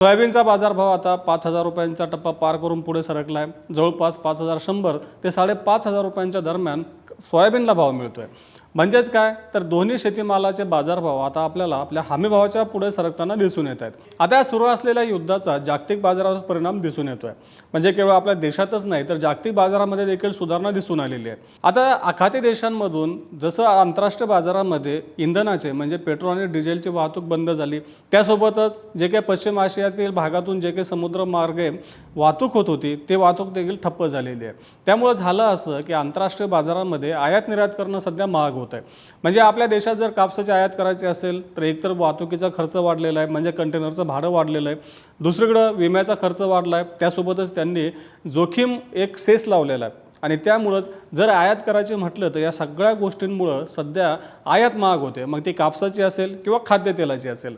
सोयाबीनचा बाजारभाव आता 5,000 रुपयांचा टप्पा पार करून पुढे सरकला आहे। जवळपास 5,100 ते 5,500 रुपयांच्या दरम्यान सोयाबीनला भाव मिळतोय। म्हणजेच काय तर दोन्ही शेतीमालाचे बाजारभाव आता आपल्याला आपल्या हमीभावाच्या पुढे सरकताना दिसून येत आहेत। आता सुरू असलेल्या युद्धाचा जागतिक बाजारावर परिणाम दिसून येतोय। म्हणजे केवळ आपल्या देशातच नाही तर जागतिक बाजारामध्ये देखील सुधारणा दिसून आलेली आहे। आता आखाती देशांमधून जसं आंतरराष्ट्रीय बाजारामध्ये इंधनाचे म्हणजे पेट्रोल आणि डिझेलची वाहतूक बंद झाली, त्यासोबतच जे काही पश्चिम आशियातील भागातून जे काही समुद्रमार्गे वाहतूक होत होती ते वाहतूक देखील ठप्प झालेली आहे। त्यामुळे झालं असं की आंतरराष्ट्रीय बाजारामध्ये आयात निर्यात करणं सध्या महाग होत आहे। म्हणजे आपल्या देशात जर कापसाची आयात करायची असेल तर एकतर वाहतुकीचा खर्च वाढलेला आहे, म्हणजे कंटेनरचं भाडं वाढलेलं आहे, दुसरीकडे विम्याचा खर्च वाढला आहे, त्यासोबतच त्यांनी जोखीम एक सेस लावलेला आहे आणि त्यामुळेच जर आयात करायची म्हटलं तर या सगळ्या गोष्टींमुळे सध्या आयात महाग होते, मग ती कापसाची असेल किंवा खाद्यतेलाची असेल।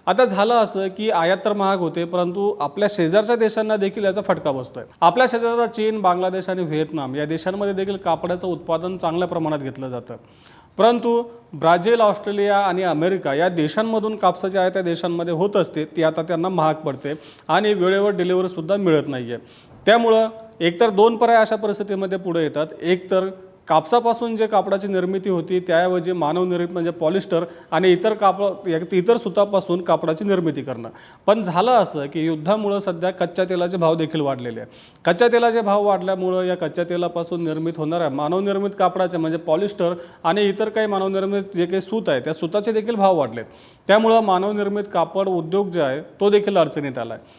आता झालं असं की आयात तर महाग होते, परंतु आपल्या शेजारच्या देशांना देखील याचा फटका बसतोय। आपल्या शेजारचा चीन, बांगलादेश आणि व्हिएतनाम या देशांमध्ये देखील कापडाचं उत्पादन चांगल्या प्रमाणात घेतलं जातं, परंतु ब्राझील, ऑस्ट्रेलिया आणि अमेरिका या देशांमधून कापसाची आयात या देशांमध्ये होत असते, ती आता त्यांना महाग पडते आणि वेळेवर डिलिव्हरी सुद्धा मिळत नाहीये। त्यामुळं एकतर दोन पर्याय अशा परिस्थितीमध्ये पुढे येतात, एक तर कापसापासून जे कापडाची निर्मिती होती त्याऐवजी मानवनिर्मित म्हणजे पॉलिस्टर आणि इतर सुतापासून कापडाची निर्मिती करणं। पण झालं असं की युद्धामुळे सध्या कच्च्या तेलाचे भाव देखील वाढलेले आहे। कच्च्या तेलाचे भाव वाढल्यामुळे या कच्च्या तेलापासून निर्मित होणाऱ्या मानवनिर्मित कापडाचे म्हणजे पॉलिस्टर आणि इतर काही मानवनिर्मित जे काही सूत आहे त्या सुताचे देखील भाव वाढलेत। त्यामुळे मानवनिर्मित कापड उद्योग जे आहे तो देखील अडचणीत आला आहे।